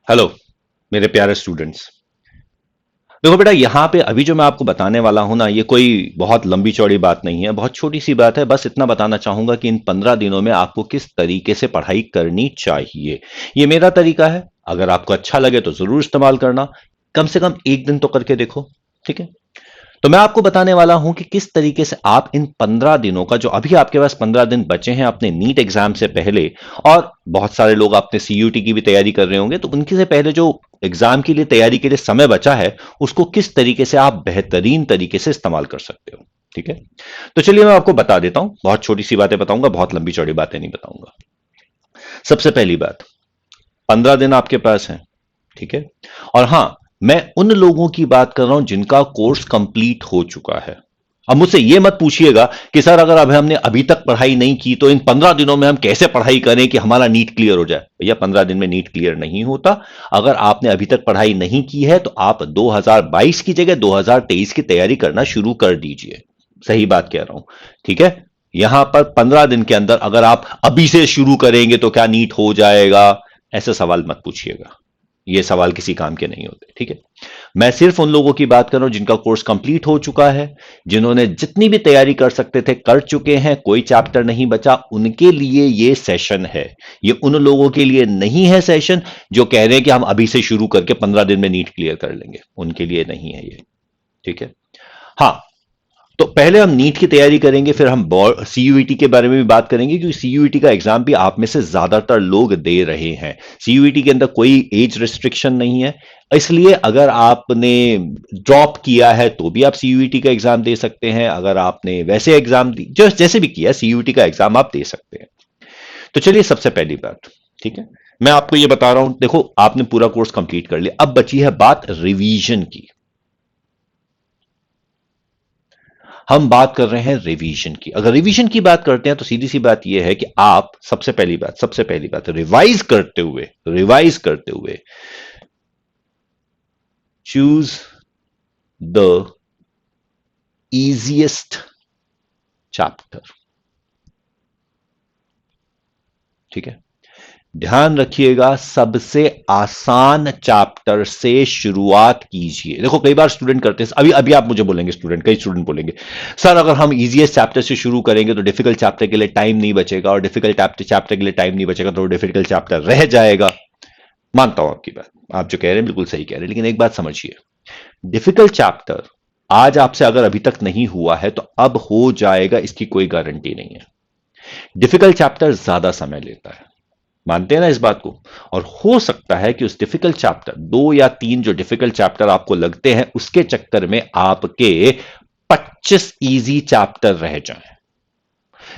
Hello मेरे प्यारे students. देखो बेटा, यहां पे अभी जो मैं आपको बताने वाला हूं ना, ये कोई बहुत लंबी चौड़ी बात नहीं है, बहुत छोटी सी बात है। बस इतना बताना चाहूंगा कि इन 15 दिनों में आपको किस तरीके से पढ़ाई करनी चाहिए। ये मेरा तरीका है, अगर आपको अच्छा लगे तो जरूर इस्तेमाल करना। कम से कम एक दिन तो करके देखो, ठीक है। तो मैं आपको बताने वाला हूं कि किस तरीके से आप इन 15 दिनों का, जो अभी आपके पास 15 दिन बचे हैं अपने नीट एग्जाम से पहले, और बहुत सारे लोग अपने सीयूटी की भी तैयारी कर रहे होंगे, तो उनके से पहले जो एग्जाम के लिए तैयारी के लिए समय बचा है, उसको किस तरीके से आप बेहतरीन तरीके से इस्तेमाल कर सकते हो। ठीक है, तो चलिए मैं आपको बता देता हूं। बहुत छोटी सी बातें बताऊंगा, बहुत लंबी चौड़ी बातें नहीं बताऊंगा। सबसे पहली बात, 15 दिन आपके पास है, ठीक है। और हां, मैं उन लोगों की बात कर रहा हूं जिनका कोर्स कंप्लीट हो चुका है। अब मुझसे यह मत पूछिएगा कि सर अगर अब हमने अभी तक पढ़ाई नहीं की तो इन 15 दिनों में हम कैसे पढ़ाई करें कि हमारा नीट क्लियर हो जाए। भैया, 15 दिन में नीट क्लियर नहीं होता। अगर आपने अभी तक पढ़ाई नहीं की है तो आप 2022 की जगह 2023 की तैयारी करना शुरू कर दीजिए। सही बात कह रहा हूं, ठीक है। यहां पर 15 दिन के अंदर अगर आप अभी से शुरू करेंगे तो क्या नीट हो जाएगा, ऐसे सवाल मत पूछिएगा। ये सवाल किसी काम के नहीं होते, ठीक है। मैं सिर्फ उन लोगों की बात कर रहा हूं जिनका कोर्स कंप्लीट हो चुका है, जिन्होंने जितनी भी तैयारी कर सकते थे कर चुके हैं, कोई चैप्टर नहीं बचा, उनके लिए ये सेशन है। ये उन लोगों के लिए नहीं है सेशन जो कह रहे हैं कि हम अभी से शुरू करके 15 दिन में नीट क्लियर कर लेंगे। उनके लिए नहीं है ये, ठीक है। हाँ, तो पहले हम नीट की तैयारी करेंगे, फिर हम सीयूईटी के बारे में भी बात करेंगे, क्योंकि सीयूईटी का एग्जाम भी आप में से ज्यादातर लोग दे रहे हैं। सीयूईटी के अंदर कोई एज रिस्ट्रिक्शन नहीं है, इसलिए अगर आपने ड्रॉप किया है तो भी आप सीयूईटी का एग्जाम दे सकते हैं। अगर आपने वैसे एग्जाम जो जैसे भी किया, सीयूईटी का एग्जाम आप दे सकते हैं। तो चलिए, सबसे पहली बात, ठीक है, मैं आपको यह बता रहा हूं। देखो, आपने पूरा कोर्स कंप्लीट कर लिया, अब बची है बात रिवीजन की। हम बात कर रहे हैं रिवीजन की। अगर रिवीजन की बात करते हैं तो सीधी सी बात यह है कि आप सबसे पहली बात रिवाइज करते हुए चूज द इजीएस्ट चैप्टर। ठीक है, ध्यान रखिएगा, सबसे आसान चैप्टर से शुरुआत कीजिए। देखो, कई बार स्टूडेंट करते हैं, अभी अभी आप मुझे बोलेंगे, कई स्टूडेंट बोलेंगे, सर अगर हम इजीएस्ट चैप्टर से शुरू करेंगे तो डिफिकल्ट चैप्टर के लिए टाइम नहीं बचेगा, और डिफिकल्ट चैप्टर के लिए टाइम नहीं बचेगा तो डिफिकल्ट चैप्टर रह जाएगा। मानता हूं आपकी बात, आप जो कह रहे हैं बिल्कुल सही कह रहे हैं, लेकिन एक बात समझिए, डिफिकल्ट चैप्टर आज आपसे अगर अभी तक नहीं हुआ है तो अब हो जाएगा, इसकी कोई गारंटी नहीं है। डिफिकल्ट चैप्टर ज्यादा समय लेता है, मानते हैं ना इस बात को। और हो सकता है कि उस डिफिकल्ट चैप्टर, 2 या 3 जो डिफिकल्ट चैप्टर आपको लगते हैं, उसके चक्कर में आपके 25 इजी चैप्टर रह जाएं।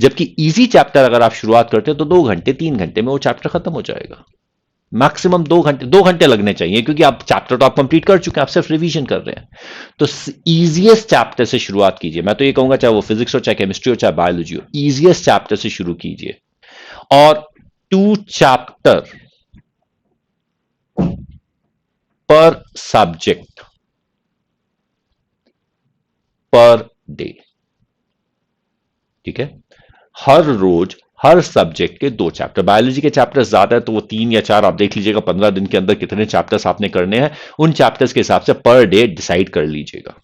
जबकि इजी चैप्टर अगर आप शुरुआत करते हैं तो 2 घंटे 3 घंटे में वो चैप्टर खत्म हो जाएगा। मैक्सिमम 2 घंटे लगने चाहिए, क्योंकि आप चैप्टर तो आप कंप्लीट कर चुके हैं, आप सिर्फ रिवीजन कर रहे हैं। तो इजीएस्ट चैप्टर से शुरुआत कीजिए। मैं तो ये कहूंगा, चाहे वो फिजिक्स हो, चाहे केमिस्ट्री हो, चाहे बायोलॉजी हो, इजीएस्ट चैप्टर से शुरू कीजिए। और 2 चैप्टर पर सब्जेक्ट पर डे, ठीक है। हर रोज हर सब्जेक्ट के 2 चैप्टर। बायोलॉजी के चैप्टर ज्यादा है तो वो 3 या 4 आप देख लीजिएगा, 15 दिन के अंदर कितने चैप्टर्स आपने करने हैं, उन चैप्टर्स के हिसाब से पर डे डिसाइड कर लीजिएगा।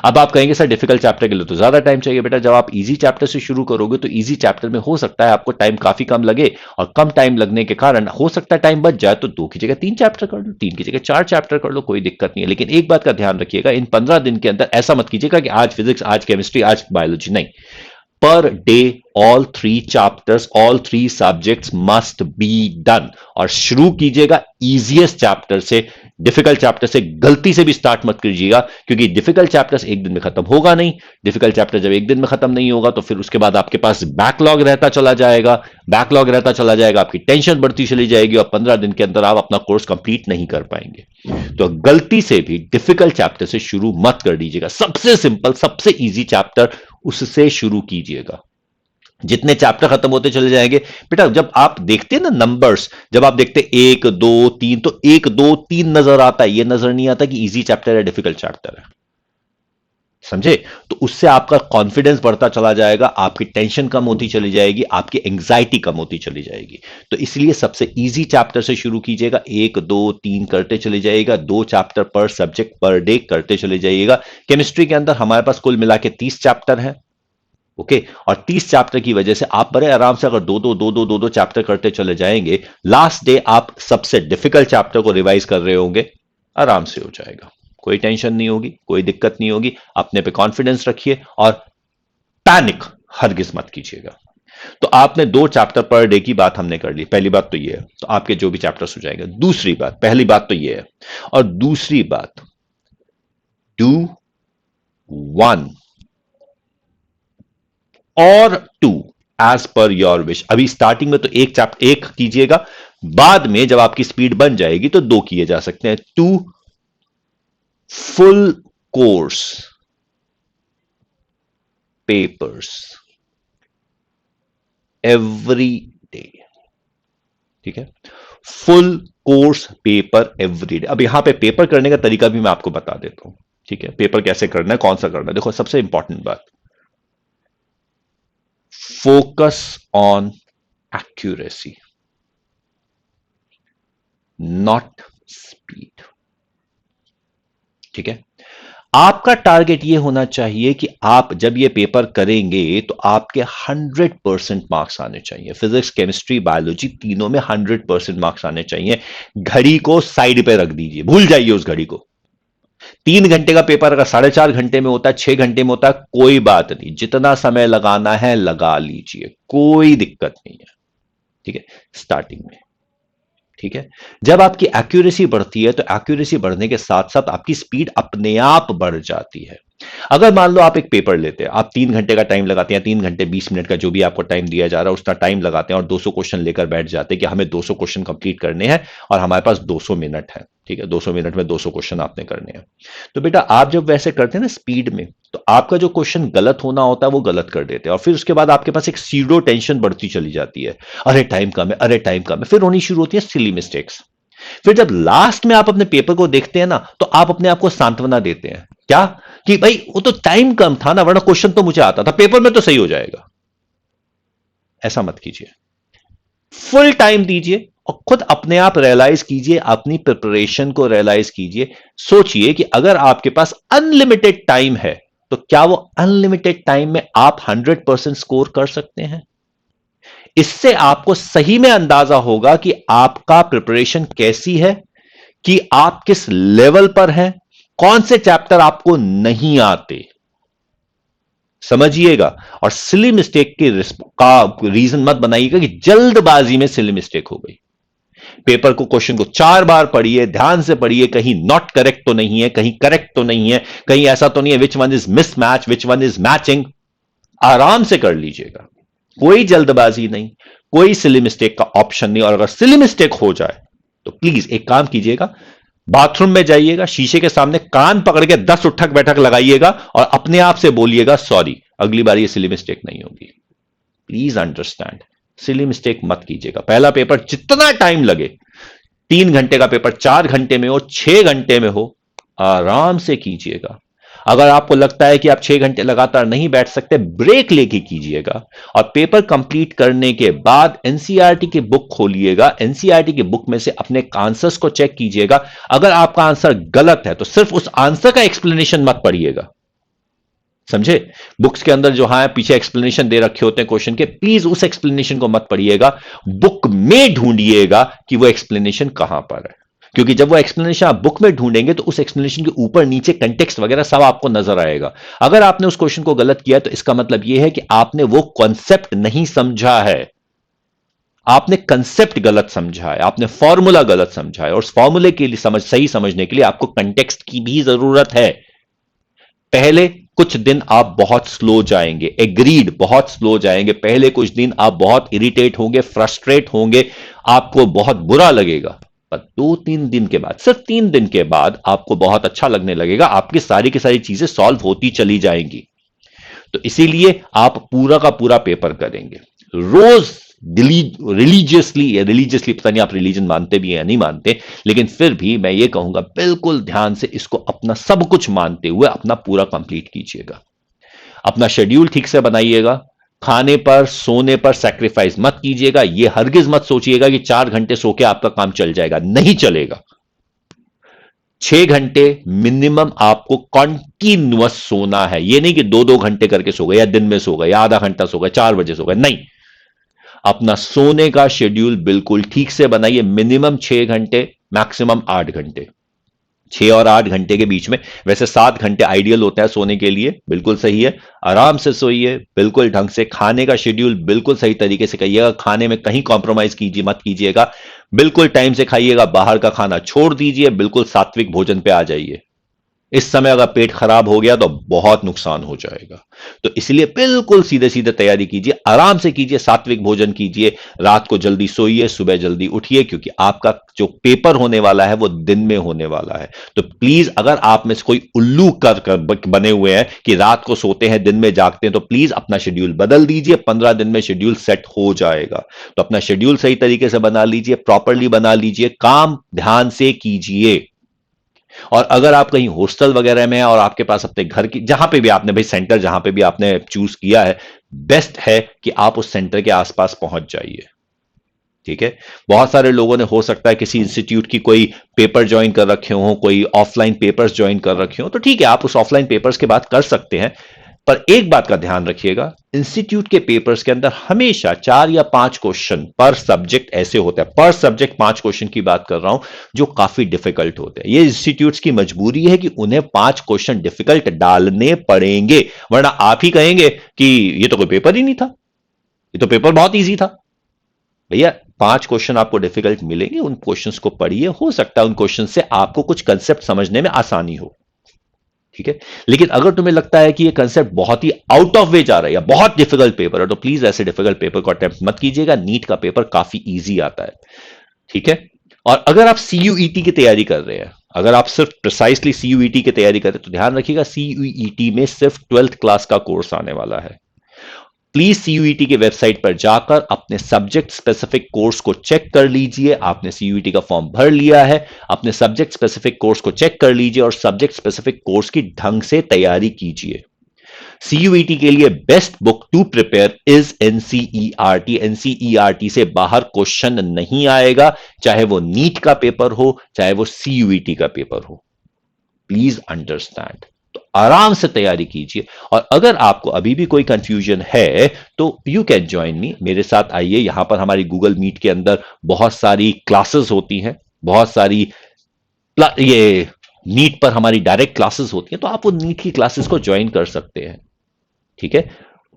अब आप कहेंगे सर डिफिकल्ट चैप्टर के लिए तो ज्यादा टाइम चाहिए। बेटा, जब आप इजी चैप्टर से शुरू करोगे तो इजी चैप्टर में हो सकता है आपको टाइम काफी कम लगे, और कम टाइम लगने के कारण हो सकता है टाइम बच जाए, तो 2 की जगह 3 चैप्टर कर लो, 3 की जगह 4 चैप्टर कर लो, कोई दिक्कत नहीं है। लेकिन एक बात का ध्यान रखिएगा, इन 15 दिन के अंदर ऐसा मत कीजिएगा कि आज फिजिक्स, आज केमिस्ट्री, आज बायोलॉजी, नहीं। Per day all 3 subjects must be done. और शुरू कीजिएगा इजीएस्ट चैप्टर से, डिफिकल्ट चैप्टर से गलती से भी स्टार्ट मत कीजिएगा, क्योंकि डिफिकल्ट चैप्टर्स एक दिन में खत्म होगा नहीं। डिफिकल्ट चैप्टर जब एक दिन में खत्म नहीं होगा तो फिर उसके बाद आपके पास बैकलॉग रहता चला जाएगा, आपकी टेंशन बढ़ती चली जाएगी, और 15 दिन के अंदर आप अपना कोर्स कंप्लीट नहीं कर पाएंगे। तो गलती से भी डिफिकल्ट चैप्टर से शुरू मत कर दीजिएगा। सबसे सिंपल, सबसे इजी चैप्टर, उससे शुरू कीजिएगा। जितने चैप्टर खत्म होते चले जाएंगे, बेटा जब आप देखते हैं ना नंबर्स, जब आप देखते हैं 1 2 3, तो 1 2 3 नजर आता है, ये नजर नहीं आता कि इजी चैप्टर है डिफिकल्ट चैप्टर है। समझे? तो उससे आपका कॉन्फिडेंस बढ़ता चला जाएगा, आपकी टेंशन कम होती चली जाएगी, आपकी एंग्जाइटी कम होती चली जाएगी। तो इसलिए सबसे इजी चैप्टर से शुरू कीजिएगा, 1 2 3 करते चले जाइएगा, 2 चैप्टर पर सब्जेक्ट पर डे करते चले जाइएगा। केमिस्ट्री के अंदर हमारे पास कुल मिला के 30 चैप्टर है। ओके, और 30 चैप्टर की वजह से आप बड़े आराम से अगर दो चैप्टर करते चले जाएंगे, लास्ट डे आप सबसे डिफिकल्ट चैप्टर को रिवाइज कर रहे होंगे, आराम से हो जाएगा। कोई टेंशन नहीं होगी, कोई दिक्कत नहीं होगी। अपने पे कॉन्फिडेंस रखिए और पैनिक हरगिज मत कीजिएगा। तो आपने 2 चैप्टर पर डे की बात हमने कर ली, पहली बात तो ये है, तो आपके जो भी चैप्टर्स हो जाएंगे। दूसरी बात, पहली बात तो ये है, और दूसरी बात, डू 1 और 2 एज पर योर विश। अभी स्टार्टिंग में तो एक कीजिएगा, बाद में जब आपकी स्पीड बन जाएगी तो 2 किए जा सकते हैं। 2 full course papers every day, ठीक है? Full course paper every day. अब यहां पे पेपर करने का तरीका भी मैं आपको बता देता हूं, ठीक है? पेपर कैसे करना है, कौन सा करना है। देखो, सबसे इंपॉर्टेंट बात, focus on accuracy, not speed, ठीक है? आपका टारगेट यह होना चाहिए कि आप जब यह पेपर करेंगे तो आपके 100% मार्क्स आने चाहिए। फिजिक्स, केमिस्ट्री, बायोलॉजी तीनों में 100% मार्क्स आने चाहिए। घड़ी को साइड पे रख दीजिए, भूल जाइए उस घड़ी को। 3 घंटे का पेपर अगर 4.5 घंटे में होता है, 6 घंटे में होता है, कोई बात नहीं, जितना समय लगाना है लगा लीजिए, कोई दिक्कत नहीं है, ठीक है? स्टार्टिंग में, ठीक है? जब आपकी एक्यूरेसी बढ़ती है तो एक्यूरेसी बढ़ने के साथ साथ आपकी स्पीड अपने आप बढ़ जाती है। अगर मान लो आप एक पेपर लेते हैं, आप 3 घंटे का टाइम लगाते हैं, 3 घंटे 20 मिनट का जो भी आपको टाइम दिया जा रहा है उतना टाइम लगाते हैं और 200 क्वेश्चन लेकर बैठ जाते हैं कि हमें 200 क्वेश्चन कंप्लीट करने हैं और हमारे पास 200 मिनट है, ठीक है? 200 मिनट में 200 क्वेश्चन आपने करने हैं। तो बेटा, आप जब वैसे करते हैं ना स्पीड में, तो आपका जो क्वेश्चन गलत होना होता है वो गलत कर देते हैं और फिर उसके बाद आपके पास एक सीडो टेंशन बढ़ती चली जाती है। अरे टाइम कम है, अरे टाइम कम है, फिर होनी शुरू होती है सिली मिस्टेक्स। फिर जब लास्ट में आप अपने पेपर को देखते हैं ना, तो आप अपने आप को सांत्वना देते हैं, क्या? कि भाई वो तो टाइम कम था ना, वरना क्वेश्चन तो मुझे आता था, पेपर में तो सही हो जाएगा। ऐसा मत कीजिए, फुल टाइम दीजिए और खुद अपने आप रियलाइज कीजिए, अपनी प्रिपरेशन को रियलाइज कीजिए। सोचिए कि अगर आपके पास अनलिमिटेड टाइम है तो क्या वो अनलिमिटेड टाइम में आप 100% स्कोर कर सकते हैं? इससे आपको सही में अंदाजा होगा कि आपका प्रिपरेशन कैसी है, कि आप किस लेवल पर हैं, कौन से चैप्टर आपको नहीं आते, समझिएगा। और सिली मिस्टेक का रीजन मत बनाइएगा कि जल्दबाजी में सिली मिस्टेक हो गई। पेपर को, क्वेश्चन को 4 बार पढ़िए, ध्यान से पढ़िए, कहीं नॉट करेक्ट तो नहीं है, कहीं करेक्ट तो नहीं है, कहीं ऐसा तो नहीं है which one is mismatch, which one is matching. आराम से कर लीजिएगा, कोई जल्दबाजी नहीं, कोई सिली मिस्टेक का ऑप्शन नहीं। और अगर सिली मिस्टेक हो जाए तो प्लीज एक काम कीजिएगा, बाथरूम में जाइएगा, शीशे के सामने कान पकड़ के 10 उठक बैठक लगाइएगा और अपने आप से बोलिएगा, सॉरी, अगली बार ये सिली मिस्टेक नहीं होगी। प्लीज अंडरस्टैंड, सिली मिस्टेक मत कीजिएगा। पहला पेपर जितना टाइम लगे, 3 घंटे का पेपर 4 घंटे में हो, 6 घंटे में हो, आराम से कीजिएगा। अगर आपको लगता है कि आप 6 घंटे लगातार नहीं बैठ सकते, ब्रेक लेके कीजिएगा और पेपर कंप्लीट करने के बाद एनसीईआरटी की बुक खोलिएगा, एनसीईआरटी की बुक में से अपने आंसर्स को चेक कीजिएगा। अगर आपका आंसर गलत है तो सिर्फ उस आंसर का एक्सप्लेनेशन मत पढ़िएगा, समझे? बुक्स के अंदर जो है पीछे एक्सप्लेनेशन दे रखे होते हैं क्वेश्चन के, प्लीज उस एक्सप्लेनेशन को मत पढ़िएगा, बुक में ढूंढिएगा कि वो एक्सप्लेनेशन कहां पर है। क्योंकि जब वो एक्सप्लेनेशन आप बुक में ढूंढेंगे तो उस एक्सप्लेनेशन के ऊपर नीचे कंटेक्स्ट वगैरह सब आपको नजर आएगा। अगर आपने उस क्वेश्चन को गलत किया तो इसका मतलब यह है कि आपने वो कॉन्सेप्ट नहीं समझा है, आपने कंसेप्ट गलत समझा है, आपने फॉर्मूला गलत समझा है। और उस फॉर्मूले के लिए सही समझने के लिए आपको कंटेक्स्ट की भी जरूरत है। पहले कुछ दिन आप बहुत स्लो जाएंगे, एग्रीड, बहुत स्लो जाएंगे। पहले कुछ दिन आप बहुत इरिटेट होंगे, फ्रस्ट्रेट होंगे, आपको बहुत बुरा लगेगा। पर 2-3 दिन के बाद, सिर्फ 3 दिन के बाद आपको बहुत अच्छा लगने लगेगा, आपकी सारी की सारी चीजें सॉल्व होती चली जाएंगी। तो इसीलिए आप पूरा का पूरा पेपर करेंगे, रोज रिलीजियसली या रिलीजियसली, पता नहीं आप रिलीजन मानते भी हैं या नहीं मानते, लेकिन फिर भी मैं ये कहूंगा बिल्कुल ध्यान से इसको अपना सब कुछ मानते हुए अपना पूरा कंप्लीट कीजिएगा। अपना शेड्यूल ठीक से बनाइएगा। खाने पर सोने पर सैक्रिफाइस मत कीजिएगा। यह हरगिज मत सोचिएगा कि 4 घंटे सो के आपका काम चल जाएगा, नहीं चलेगा। 6 घंटे मिनिमम आपको कॉन्टिन्यूअस सोना है। यह नहीं कि 2-2 घंटे करके सो गए, या दिन में सो गए, या आधा घंटा सो गए, 4 बजे सो गए, नहीं। अपना सोने का शेड्यूल बिल्कुल ठीक से बनाइए। मिनिमम 6 घंटे, मैक्सिमम 8 घंटे। 6 और 8 घंटे के बीच में, वैसे 7 घंटे आइडियल होता है सोने के लिए, बिल्कुल सही है। आराम से सोइए, बिल्कुल ढंग से। खाने का शेड्यूल बिल्कुल सही तरीके से करिएगा। खाने में कहीं कॉम्प्रोमाइज मत कीजिएगा। बिल्कुल टाइम से खाइएगा। बाहर का खाना छोड़ दीजिए। बिल्कुल सात्विक भोजन पे आ जाइए। इस समय अगर पेट खराब हो गया तो बहुत नुकसान हो जाएगा। तो इसलिए बिल्कुल सीधे सीधे तैयारी कीजिए, आराम से कीजिए, सात्विक भोजन कीजिए, रात को जल्दी सोइए, सुबह जल्दी उठिए, क्योंकि आपका जो पेपर होने वाला है वो दिन में होने वाला है। तो प्लीज, अगर आप में से कोई उल्लू कर बने हुए हैं कि रात को सोते हैं दिन में जागते हैं, तो प्लीज अपना शेड्यूल बदल दीजिए। 15 दिन में शेड्यूल सेट हो जाएगा। तो अपना शेड्यूल सही तरीके से बना लीजिए, प्रॉपरली बना लीजिए, काम ध्यान से कीजिए। और अगर आप कहीं हॉस्टल वगैरह में हैं और आपके पास अपने घर की, जहां पे भी आपने भाई सेंटर जहां पे भी आपने चूज किया है, बेस्ट है कि आप उस सेंटर के आसपास पहुंच जाइए। ठीक है। बहुत सारे लोगों ने, हो सकता है किसी इंस्टीट्यूट की कोई पेपर ज्वाइन कर रखे हो, कोई ऑफलाइन पेपर्स ज्वाइन कर रखे हो, तो ठीक है, आप उस ऑफलाइन पेपर्स की बात कर सकते हैं। पर एक बात का ध्यान रखिएगा, इंस्टीट्यूट के पेपर्स के अंदर हमेशा 4 या 5 क्वेश्चन पर सब्जेक्ट ऐसे होते हैं। पर सब्जेक्ट 5 क्वेश्चन की बात कर रहा हूं, जो काफी डिफिकल्ट होते हैं। ये इंस्टीट्यूट्स की मजबूरी है कि उन्हें 5 क्वेश्चन डिफिकल्ट डालने पड़ेंगे, वरना आप ही कहेंगे कि ये तो कोई पेपर ही नहीं था, ये तो पेपर बहुत ईजी था। भैया, 5 क्वेश्चन आपको डिफिकल्ट मिलेंगे, उन क्वेश्चंस को पढ़िए। हो सकता है उन क्वेश्चन से आपको कुछ कंसेप्ट समझने में आसानी हो। ठीक है। लेकिन अगर तुम्हें लगता है कि ये कंसेप्ट बहुत ही आउट ऑफ वे जा रहा है या बहुत डिफिकल्ट पेपर है, तो प्लीज ऐसे डिफिकल्ट पेपर को अटेम्प्ट मत कीजिएगा। नीट का पेपर काफी इजी आता है। ठीक है। और अगर आप सीयूईटी की तैयारी कर रहे हैं, अगर आप सिर्फ प्रिसाइसली सीयूईटी की तैयारी कर रहे हैं, तो ध्यान रखिएगा, सीयूईटी में सिर्फ 12th क्लास का कोर्स आने वाला है। प्लीज सीयूईटी के वेबसाइट पर जाकर अपने सब्जेक्ट स्पेसिफिक कोर्स को चेक कर लीजिए। आपने सीयूईटी का फॉर्म भर लिया है, अपने सब्जेक्ट स्पेसिफिक कोर्स को चेक कर लीजिए और सब्जेक्ट स्पेसिफिक कोर्स की ढंग से तैयारी कीजिए। सीयूईटी के लिए best book to prepare is NCERT. NCERT से बाहर क्वेश्चन नहीं आएगा, चाहे वो नीट का पेपर हो, चाहे वो सीयूईटी का पेपर हो। Please understand. तो आराम से तैयारी कीजिए। और अगर आपको अभी भी कोई कंफ्यूजन है, तो यू कैन ज्वाइन मी, मेरे साथ आइए। यहां पर हमारी गूगल मीट के अंदर बहुत सारी क्लासेस होती हैं, बहुत सारी ये नीट पर हमारी डायरेक्ट क्लासेस होती हैं, तो आप वो नीट की क्लासेस को ज्वाइन कर सकते हैं। ठीक है।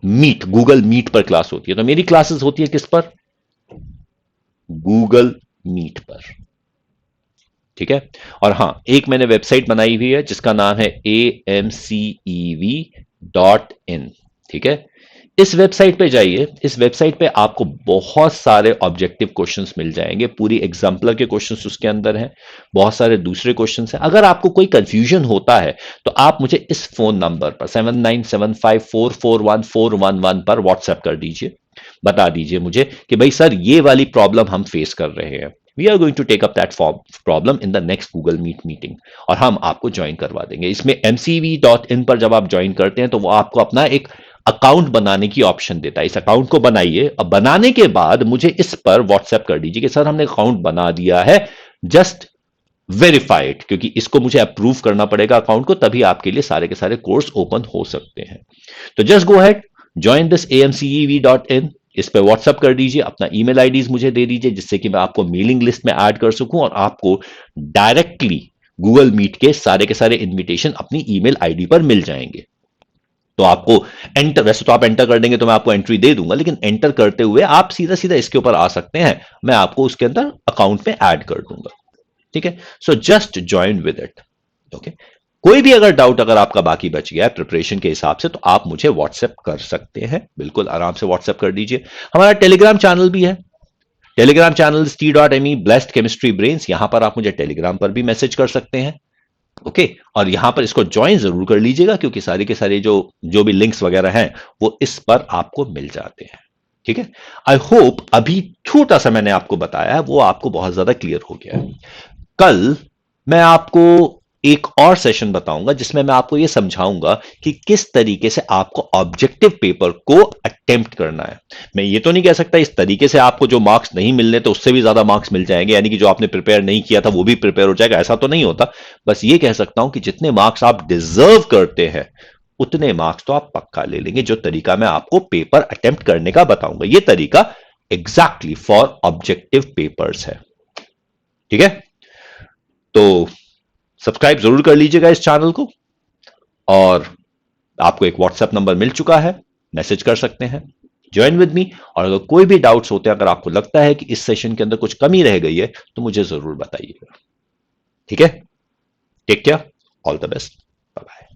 मीट, गूगल मीट पर क्लास होती है, तो मेरी क्लासेस होती है किस पर? गूगल मीट पर। ठीक है। और हां, एक मैंने वेबसाइट बनाई हुई है जिसका नाम है amcev.in। ठीक है। इस वेबसाइट पे जाइए। इस वेबसाइट पे आपको बहुत सारे ऑब्जेक्टिव क्वेश्चंस मिल जाएंगे। पूरी एग्जाम्पलर के क्वेश्चंस उसके अंदर हैं, बहुत सारे दूसरे क्वेश्चंस हैं। अगर आपको कोई कंफ्यूजन होता है, तो आप मुझे इस फोन नंबर पर 7975441411 पर व्हाट्सएप कर दीजिए। बता दीजिए मुझे कि भाई सर, ये वाली प्रॉब्लम हम फेस कर रहे हैं। We are going to take up that problem in the next Google Meet meeting, और हम आपको ज्वाइन करवा देंगे। इसमें mcv.in पर जब आप ज्वाइन करते हैं, तो वो आपको अपना एक अकाउंट बनाने की ऑप्शन देता है। इस अकाउंट को बनाइए। अब बनाने के बाद मुझे इस पर व्हाट्सएप कर दीजिए कि सर, हमने अकाउंट बना दिया है, जस्ट वेरीफाइड, क्योंकि इसको मुझे अप्रूव करना पड़ेगा अकाउंट को, तभी आपके लिए सारे के सारे कोर्स ओपन हो सकते हैं। तो just go ahead, join this amcev.in। इस पे व्हाट्सएप कर दीजिए, अपना ईमेल आईडीज मुझे दे दीजिए, जिससे कि मैं आपको मेलिंग लिस्ट में ऐड कर सकूं और आपको डायरेक्टली गूगल मीट के सारे इनविटेशन अपनी ईमेल आईडी पर मिल जाएंगे। तो आपको एंटर, वैसे तो आप एंटर कर देंगे तो मैं आपको एंट्री दे दूंगा, लेकिन एंटर करते हुए आप सीधा सीधा इसके ऊपर आ सकते हैं। मैं आपको उसके अंदर अकाउंट में ऐड कर दूंगा। ठीक है। So just join with it. Okay. कोई भी अगर डाउट अगर आपका बाकी बच गया है प्रिपरेशन के हिसाब से, तो आप मुझे व्हाट्सएप कर सकते हैं। बिल्कुल आराम से व्हाट्सएप कर दीजिए। हमारा टेलीग्राम चैनल भी है। Telegram channel t.me blessed chemistry brains. यहां पर आप मुझे टेलीग्राम पर भी मैसेज कर सकते हैं। ओके। और यहां पर इसको ज्वाइन जरूर कर लीजिएगा, क्योंकि सारे के सारे जो भी लिंक्स वगैरह हैं, वो इस पर आपको मिल जाते हैं। ठीक है। आई होप अभी छोटा सा मैंने आपको बताया है वो आपको बहुत ज्यादा क्लियर हो गया है। कल मैं आपको एक और सेशन बताऊंगा जिसमें मैं आपको यह समझाऊंगा कि किस तरीके से आपको ऑब्जेक्टिव पेपर को अटेम्प्ट करना है। मैं ये तो नहीं कह सकता इस तरीके से आपको जो मार्क्स नहीं मिलने तो उससे भी ज्यादा मार्क्स मिल जाएंगे, यानी कि जो आपने प्रिपेयर नहीं किया था वो भी प्रिपेयर हो जाएगा, ऐसा तो नहीं होता। बस ये कह सकता हूं कि जितने मार्क्स आप डिजर्व करते हैं उतने मार्क्स तो आप पक्का ले लेंगे। जो तरीका मैं आपको पेपर अटेम्प्ट करने का बताऊंगा ये तरीका एग्जैक्टली फॉर ऑब्जेक्टिव पेपर्स है। ठीक है, तो सब्सक्राइब जरूर कर लीजिएगा इस चैनल को, और आपको एक व्हाट्सएप नंबर मिल चुका है, मैसेज कर सकते हैं, ज्वाइन विद मी। और अगर कोई भी डाउट्स होते हैं, अगर आपको लगता है कि इस सेशन के अंदर कुछ कमी रह गई है तो मुझे जरूर बताइएगा। ठीक है, take care, all the best, bye bye.